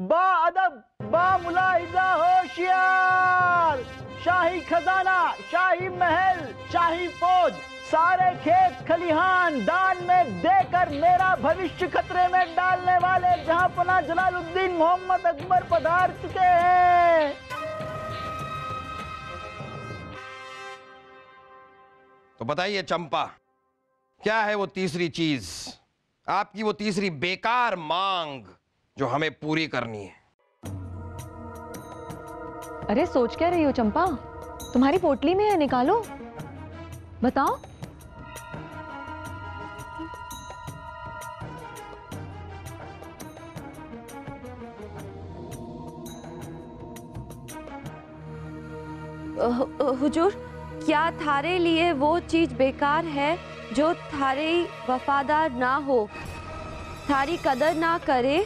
बाअदब, बामुलाहिजा होशियार। शाही खजाना, शाही महल, शाही फौज, सारे खेत खलिहान दान में देकर मेरा भविष्य खतरे में डालने वाले जहांपना जलालुद्दीन मोहम्मद अकबर पधार चुके हैं। तो बताइए चंपा, क्या है वो तीसरी चीज, आपकी वो तीसरी बेकार मांग जो हमें पूरी करनी है? अरे सोच क्या रही हो चंपा? तुम्हारी पोटली में है, निकालो, बताओ। हुजूर, क्या थारे लिए वो चीज बेकार है जो थारे वफादार ना हो, थारी कदर ना करे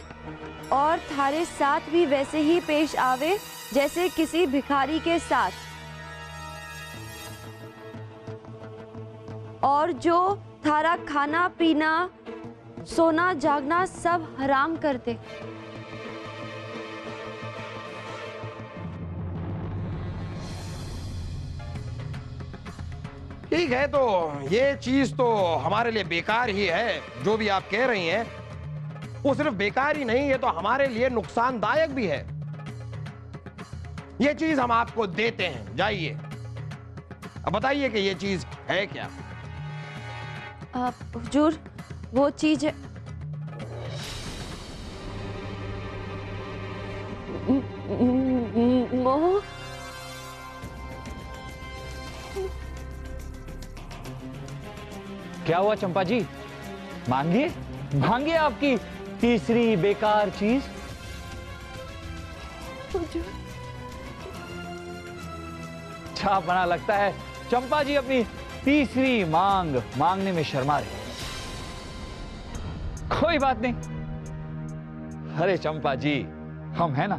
और थारे साथ भी वैसे ही पेश आवे जैसे किसी भिखारी के साथ, और जो थारा खाना पीना सोना जागना सब हराम कर दे। ठीक है, तो ये चीज तो हमारे लिए बेकार ही है। जो भी आप कह रही हैं वो सिर्फ बेकार ही नहीं है, तो हमारे लिए नुकसानदायक भी है। ये चीज हम आपको देते हैं, जाइए। अब बताइए कि ये चीज है क्या? हुजूर, वो चीज है मोह। क्या हुआ चंपा जी? मांगिए मांगिए आपकी तीसरी बेकार चीज। अच्छा बना लगता है चंपा जी अपनी तीसरी मांग मांगने में शर्मा रहे। कोई बात नहीं। अरे चंपा जी, हम है ना,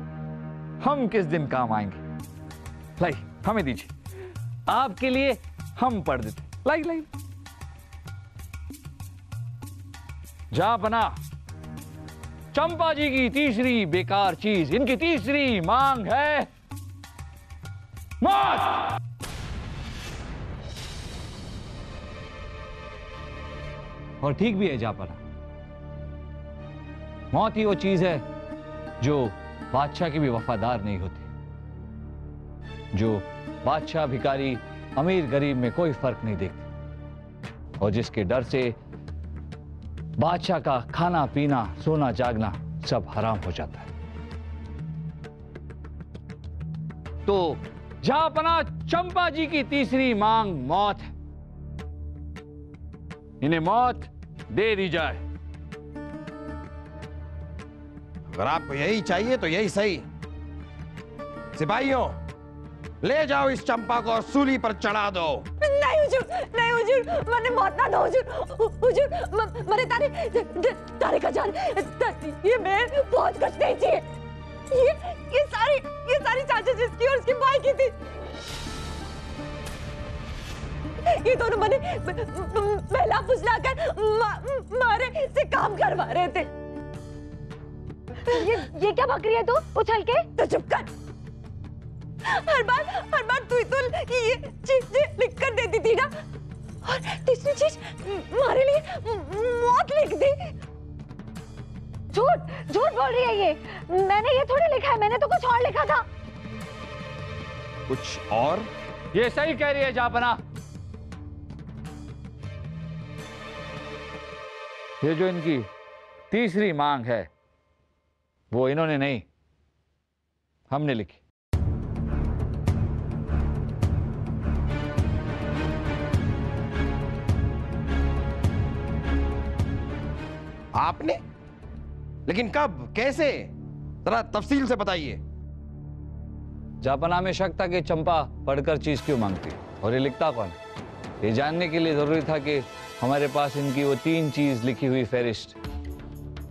हम किस दिन काम आएंगे। लाई, हमें दीजिए, आपके लिए हम पढ़ देते। लाई लाई। जा बना चंपा जी की तीसरी बेकार चीज, इनकी तीसरी मांग है मौत। और ठीक भी है जापना, मौत ही वो चीज है जो बादशाह की भी वफादार नहीं होती, जो बादशाह भिखारी अमीर गरीब में कोई फर्क नहीं देखती, और जिसके डर से बादशाह का खाना पीना सोना जागना सब हराम हो जाता है। तो जापना चंपा जी की तीसरी मांग मौत है। इन्हें मौत दे दी जाए। अगर आपको यही चाहिए तो यही सही। सिपाहियों, ले जाओ इस चंपा को और सूली पर चढ़ा दो। नहीं हुजूर, नहीं हुजूर, मने मौत ना दो हुजूर। हुजूर, मरे तारे का जान, ये मैं बहुत कुछ नहीं चाहिए। ये सारी चाचा जिसकी और उसके भाई की थी। ये दोनों मने पहला फुसला कर मारे से काम करवा रहे थे। ये क्या बक रही है तू उछल के? तो चुप कर। हर बार तू तो ये चीज लिख कर देती थी ना, और तीसरी चीज हमारे लिए मौत लिख दी। झूठ बोल रही है ये। मैंने ये थोड़ी लिखा है, मैंने तो कुछ और लिखा था। कुछ और? ये सही कह रही है जापना। ये जो इनकी तीसरी मांग है वो इन्होंने नहीं, हमने लिखी। आपने? लेकिन कब, कैसे? जरा तफसील से बताइए। जापना में शक था कि चंपा पढ़कर चीज क्यों मांगती, और ये लिखता कौन। ये जानने के लिए जरूरी था कि हमारे पास इनकी वो 3 चीज लिखी हुई फेरिस्त,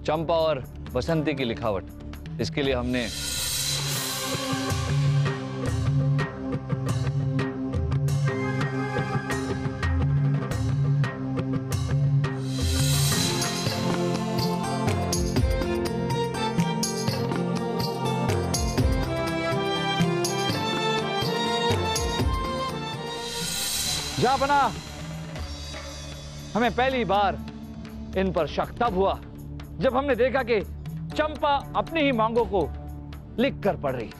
चंपा और बसंती की लिखावट। इसके लिए हमने जहांपना, हमें पहली बार इन पर शक तब हुआ जब हमने देखा कि चंपा अपनी ही मांगों को लिख कर पढ़ रही।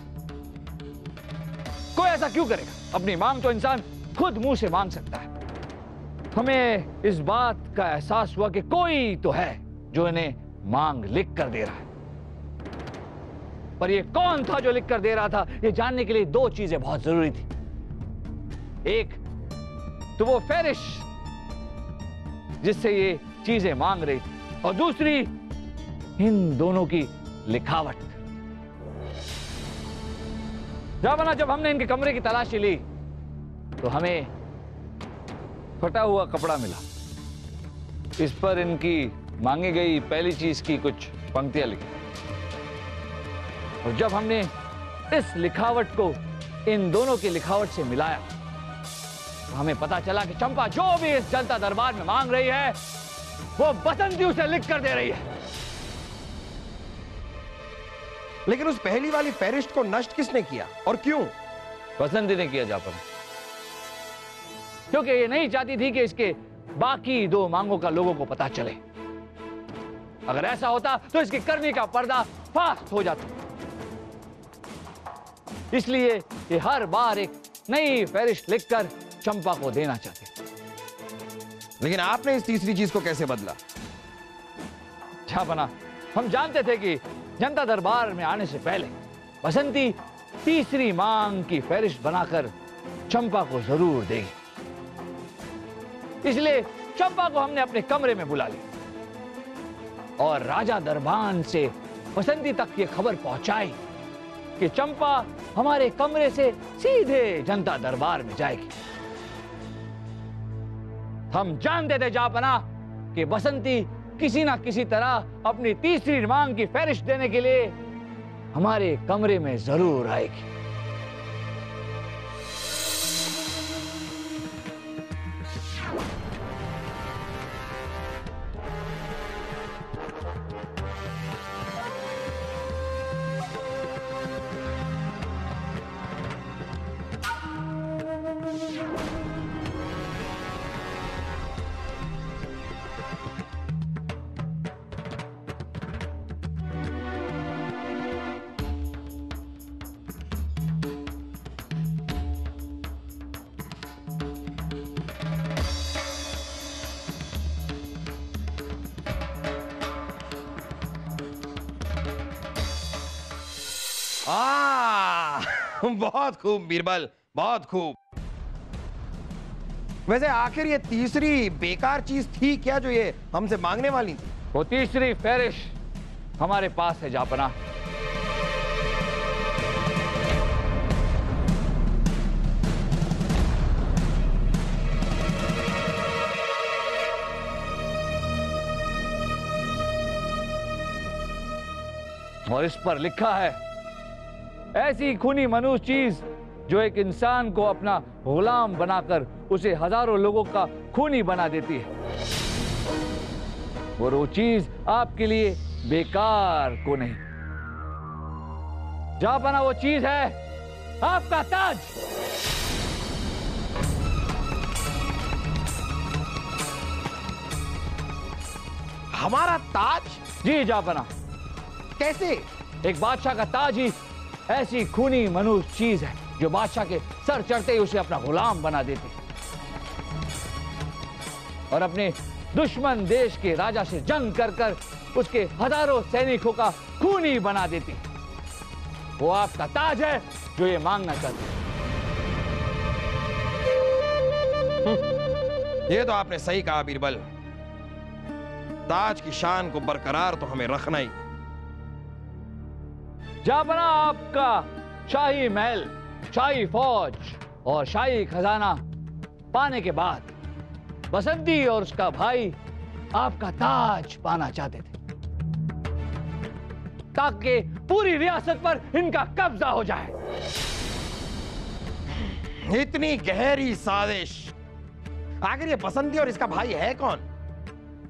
कोई ऐसा क्यों करेगा? अपनी मांग तो इंसान खुद मुंह से मांग सकता है। हमें इस बात का एहसास हुआ कि कोई तो है जो इन्हें मांग लिख कर दे रहा है। पर यह कौन था जो लिख कर दे रहा था, यह जानने के लिए दो चीजें बहुत जरूरी थी। एक तो वो फेरिश जिससे ये चीजें मांग रही थी, और दूसरी इन दोनों की लिखावट। जहांपना, जब हमने इनके कमरे की तलाशी ली तो हमें फटा हुआ कपड़ा मिला। इस पर इनकी मांगी गई पहली चीज की कुछ पंक्तियां लिखी, और जब हमने इस लिखावट को इन दोनों की लिखावट से मिलाया तो हमें पता चला कि चंपा जो भी इस जनता दरबार में मांग रही है वो बसंती उसे लिख कर दे रही है। लेकिन उस पहली वाली फेरिश्त को नष्ट किसने किया और क्यों? बसंती ने किया जहांपना, क्योंकि ये नहीं चाहती थी कि इसके बाकी दो मांगों का लोगों को पता चले। अगर ऐसा होता तो इसकी करनी का पर्दा फास्ट हो जाता। इसलिए ये हर बार एक नई फेरिश्त लिखकर चंपा को देना चाहते। लेकिन आपने इस तीसरी चीज को कैसे बदला? जहांपना, हम जानते थे कि जनता दरबार में आने से पहले बसंती तीसरी मांग की फेरिश्त बनाकर चंपा को जरूर देगी। इसलिए चंपा को हमने अपने कमरे में बुला लिया और राजा दरबान से बसंती तक ये खबर पहुंचाई कि चंपा हमारे कमरे से सीधे जनता दरबार में जाएगी। हम जानते थे जहांपना कि बसंती किसी ना किसी तरह अपनी तीसरी मांग की फेरिश्त देने के लिए हमारे कमरे में जरूर आएगी। बहुत खूब बीरबल, बहुत खूब। वैसे आखिर ये तीसरी बेकार चीज थी क्या जो ये हमसे मांगने वाली थी? वो तीसरी फेरिश्त हमारे पास है जहांपना। और इस पर लिखा है, ऐसी खूनी मनुष्य चीज जो एक इंसान को अपना गुलाम बनाकर उसे हजारों लोगों का खूनी बना देती है, और वो चीज आपके लिए बेकार को नहीं। जहांपना, वो चीज है आपका ताज। हमारा ताज? जी जहांपना। कैसे? एक बादशाह का ताज ही ऐसी खूनी मनुष्य चीज है जो बादशाह के सर चढ़ते ही उसे अपना गुलाम बना देती और अपने दुश्मन देश के राजा से जंग कर कर उसके हजारों सैनिकों का खूनी बना देती। वो आपका ताज है जो ये मांगना चाहते हैं। ये तो आपने सही कहा बीरबल। ताज की शान को बरकरार तो हमें रखना ही। जहांपना, आपका शाही महल, शाही फौज और शाही खजाना पाने के बाद बसंती और उसका भाई आपका ताज पाना चाहते थे ताकि पूरी रियासत पर इनका कब्जा हो जाए। इतनी गहरी साजिश। आखिर ये बसंती और इसका भाई है कौन?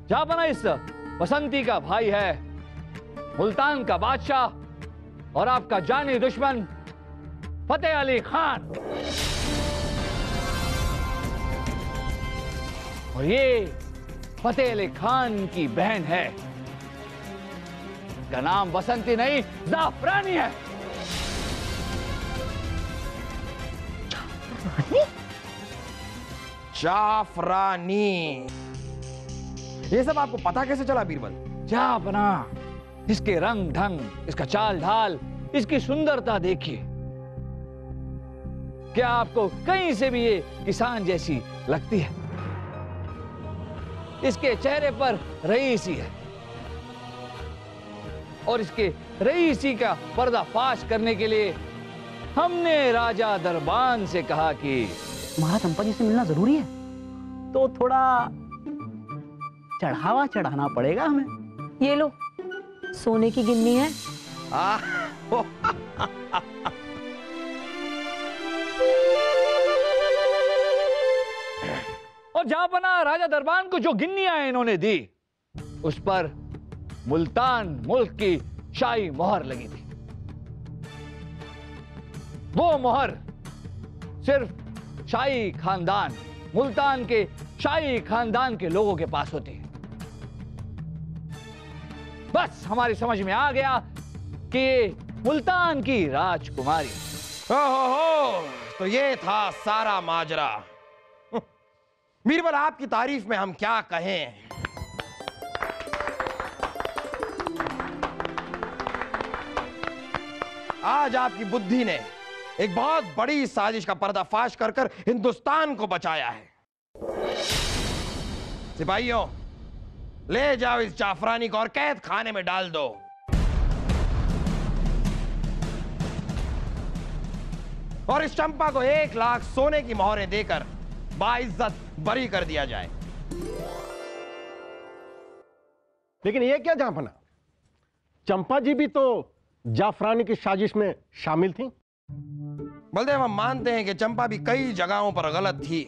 जहांपना, इस बसंती का भाई है मुल्तान का बादशाह और आपका जानी दुश्मन फतेह अली खान। और ये फतेह अली खान की बहन है। इसका नाम बसंती नहीं, जाफरानी है। जाफरानी, ये सब आपको पता कैसे चला बीरबल? जा बना, इसके रंग ढंग, इसका चाल ढाल, इसकी सुंदरता देखिए। क्या आपको कहीं से भी ये किसान जैसी लगती है? इसके चेहरे पर रईसी है और इसके रईसी का पर्दाफाश करने के लिए हमने राजा दरबान से कहा कि महाराज चंपा जी से मिलना जरूरी है, तो थोड़ा चढ़ावा चढ़ाना पड़ेगा हमें। ये लो, सोने की गिन्नी है। और जहां बना राजा दरबान को जो गिन्नियां इन्होंने दी, उस पर मुल्तान मुल्क की शाही मोहर लगी थी। वो मोहर सिर्फ शाही खानदान, मुल्तान के शाही खानदान के लोगों के पास होती है। बस हमारी समझ में आ गया कि ये मुल्तान की राजकुमारी। ओहो, तो ये था सारा माजरा। बीरबल, आपकी तारीफ में हम क्या कहें। आज आपकी बुद्धि ने एक बहुत बड़ी साजिश का पर्दाफाश कर कर हिंदुस्तान को बचाया है। सिपाहियों, ले जाओ इस जाफरानी को और कैद खाने में डाल दो। और इस चंपा को 1 लाख सोने की मोहरें देकर बाइज्जत बरी कर दिया जाए। लेकिन ये क्या जाफना, चंपा जी भी तो जाफरानी की साजिश में शामिल थी। बलदेव, हम मानते हैं कि चंपा भी कई जगहों पर गलत थी,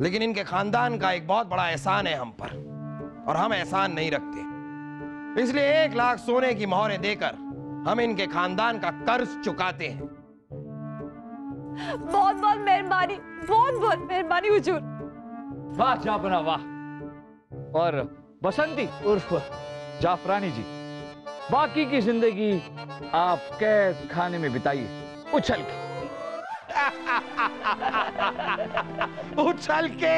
लेकिन इनके खानदान का एक बहुत बड़ा एहसान है हम पर, और हम एहसान नहीं रखते। इसलिए 1 लाख सोने की मोहरें देकर हम इनके खानदान का कर्ज चुकाते हैं। बहुत बहुत मेहरबानी, बहुत बहुत मेहरबानी हुजूर। वाह जाफना वाह। और बसंती उर्फ जाफरानी जी, बाकी की जिंदगी आप कैद खाने में बिताइए, उछल के। उछल के।